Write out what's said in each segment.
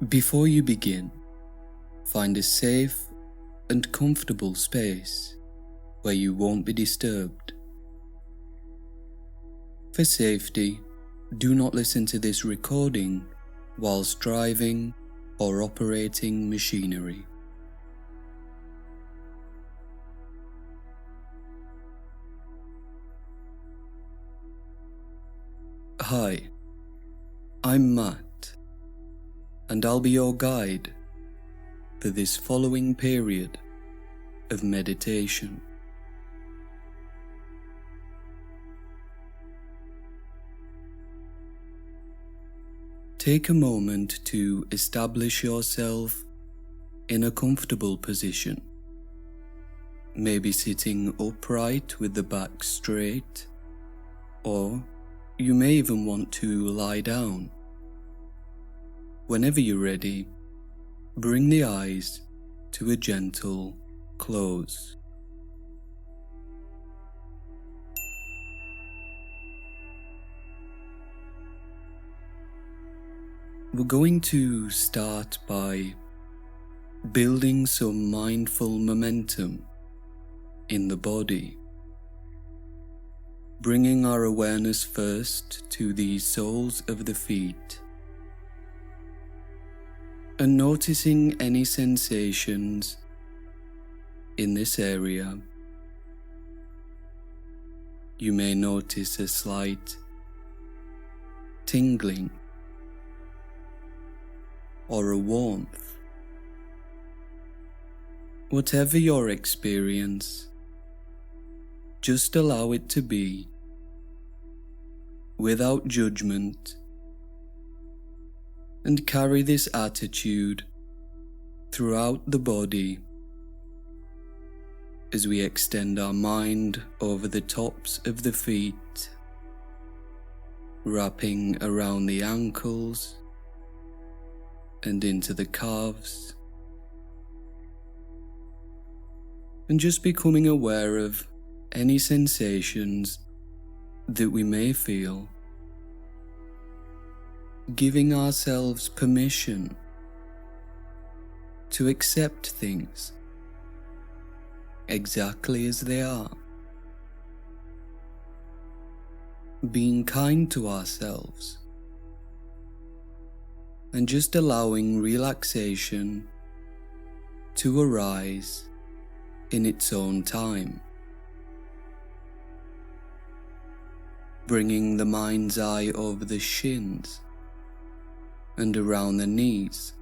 Before you begin, find a safe and comfortable space where you won't be disturbed. For safety, do not listen to this recording whilst driving or operating machinery. Hi, I'm Matt, and I'll be your guide for this following period of meditation. Take a moment to establish yourself in a comfortable position, maybe sitting upright with the back straight, or you may even want to lie down. Whenever you're ready, bring the eyes to a gentle close. We're going to start by building some mindful momentum in the body, bringing our awareness first to the soles of the feet and noticing any sensations in this area. You may notice a slight tingling or a warmth. Whatever your experience, just allow it to be without judgment, and carry this attitude throughout the body as we extend our mind over the tops of the feet, wrapping around the ankles and into the calves, and just becoming aware of any sensations that we may feel, giving ourselves permission to accept things exactly as they are, being kind to ourselves, and just allowing relaxation to arise in its own time, bringing the mind's eye over the shins and around the knees,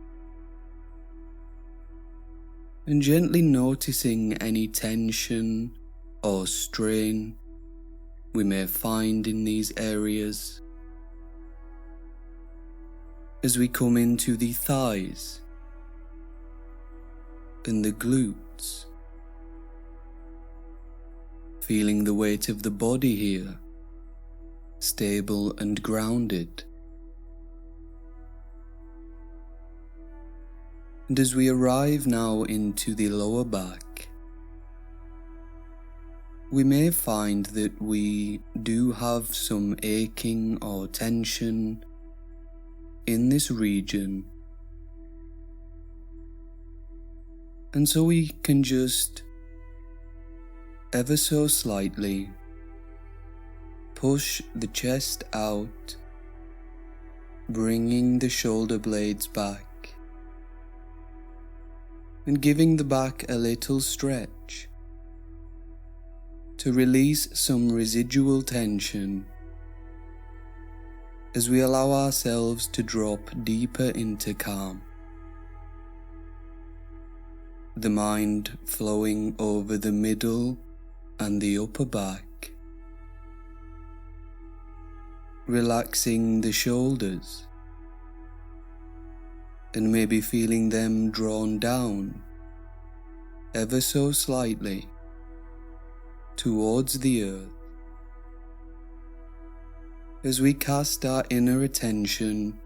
and gently noticing any tension or strain we may find in these areas. As we come into the thighs and the glutes, feeling the weight of the body here, stable and grounded. And as we arrive now into the lower back, we may find that we do have some aching or tension in this region, and so we can just ever so slightly push the chest out, bringing the shoulder blades back and giving the back a little stretch to release some residual tension as we allow ourselves to drop deeper into calm. The mind flowing over the middle and the upper back, relaxing the shoulders and maybe feeling them drawn down ever so slightly towards the earth as we cast our inner attention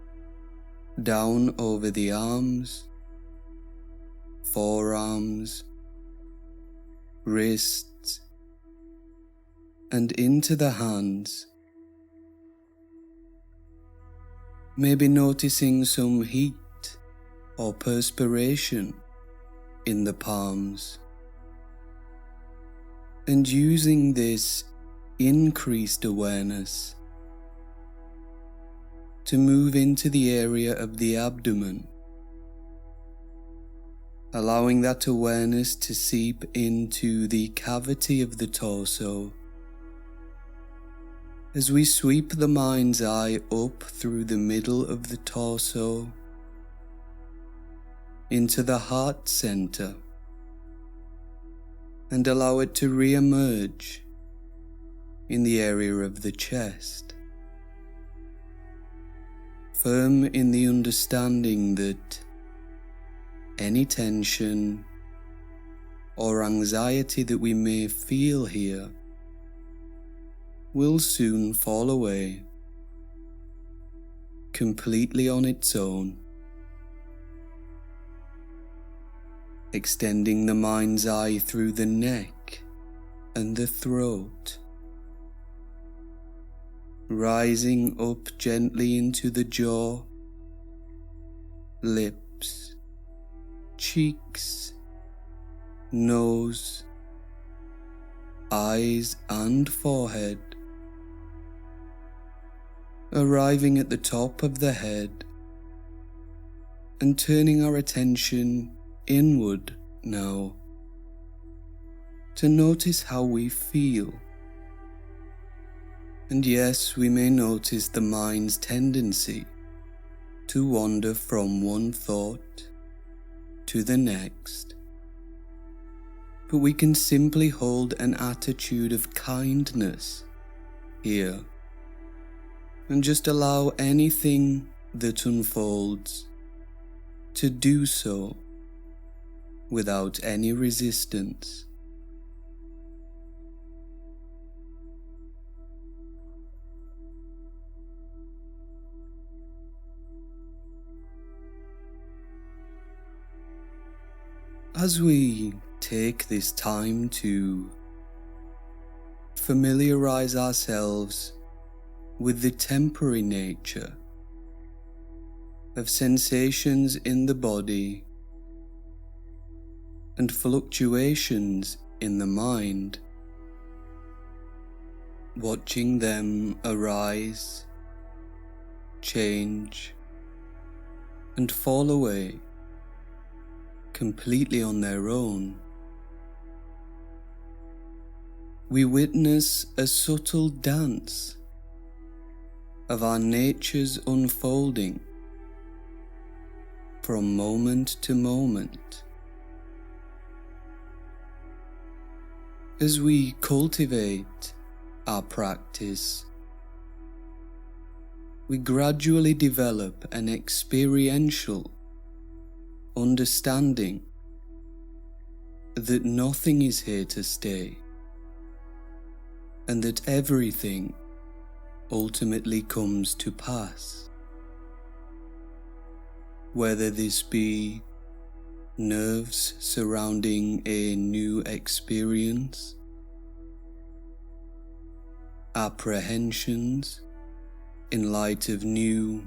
down over the arms, forearms, wrists, and into the hands, maybe noticing some heat or perspiration in the palms, and using this increased awareness to move into the area of the abdomen, allowing that awareness to seep into the cavity of the torso as we sweep the mind's eye up through the middle of the torso into the heart center, and allow it to re-emerge in the area of the chest, firm in the understanding that any tension or anxiety that we may feel here will soon fall away completely on its own. Extending the mind's eye through the neck and the throat, rising up gently into the jaw, lips, cheeks, nose, eyes and forehead, arriving at the top of the head and turning our attention inward now to notice how we feel. And yes, we may notice the mind's tendency to wander from one thought to the next, but we can simply hold an attitude of kindness here and just allow anything that unfolds to do so without any resistance. As we take this time to familiarize ourselves with the temporary nature of sensations in the body and fluctuations in the mind, watching them arise, change, and fall away completely on their own, we witness a subtle dance of our nature's unfolding from moment to moment. As we cultivate our practice, we gradually develop an experiential understanding that nothing is here to stay, and that everything ultimately comes to pass, whether this be nerves surrounding a new experience, apprehensions in light of new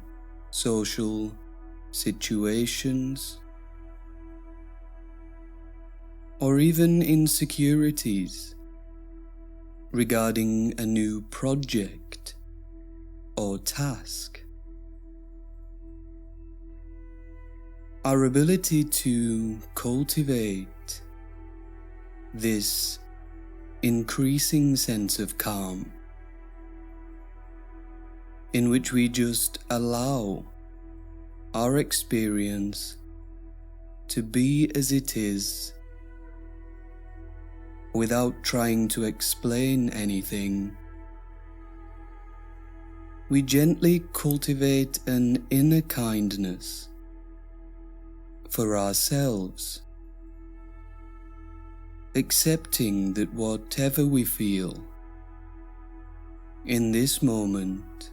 social situations, or even insecurities regarding a new project or task. Our ability to cultivate this increasing sense of calm, in which we just allow our experience to be as it is, without trying to explain anything, we gently cultivate an inner kindness for ourselves, accepting that whatever we feel in this moment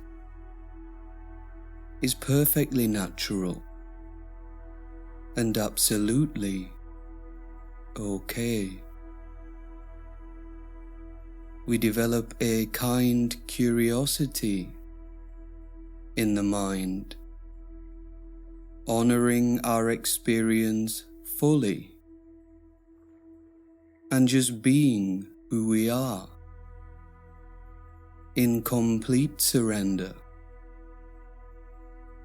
is perfectly natural and absolutely okay. We develop a kind curiosity in the mind honoring our experience fully and just being who we are in complete surrender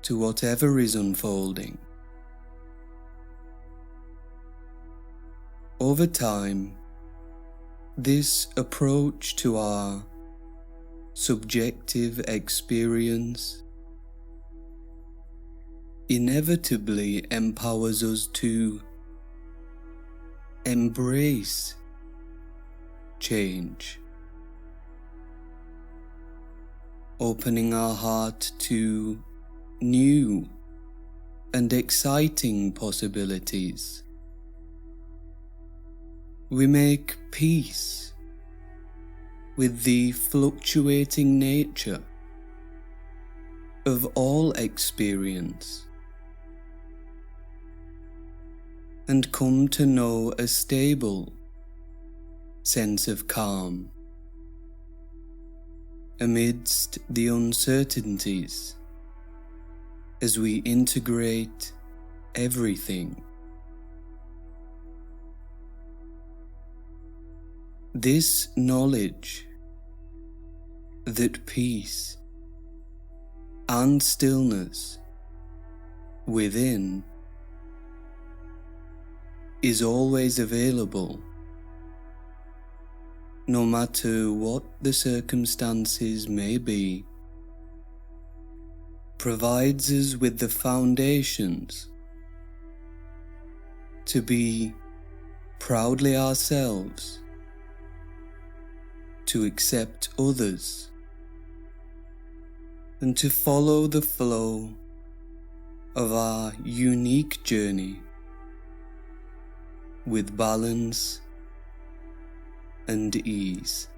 to whatever is unfolding. Over time, this approach to our subjective experience inevitably empowers us to embrace change, opening our heart to new and exciting possibilities. We make peace with the fluctuating nature of all experience and come to know a stable sense of calm amidst the uncertainties as we integrate everything. This knowledge that peace and stillness within is always available, no matter what the circumstances may be, provides us with the foundations to be proudly ourselves, to accept others, and to follow the flow of our unique journey with balance and ease.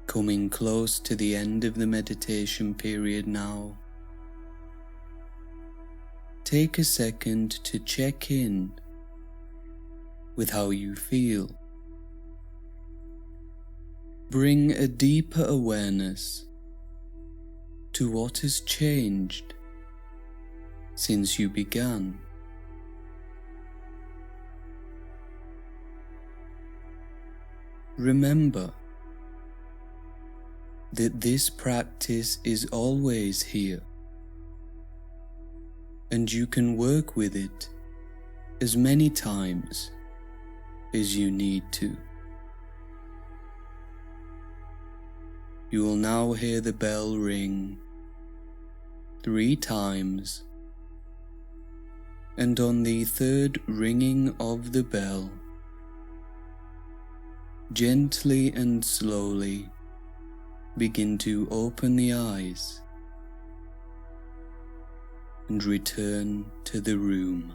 Coming close to the end of the meditation period now, take a second to check in with how you feel. Bring a deeper awareness to what has changed since you began. Remember that this practice is always here, and you can work with it as many times as you need to. You will now hear the bell ring 3 times, and on the 3rd ringing of the bell, gently and slowly begin to open the eyes and return to the room.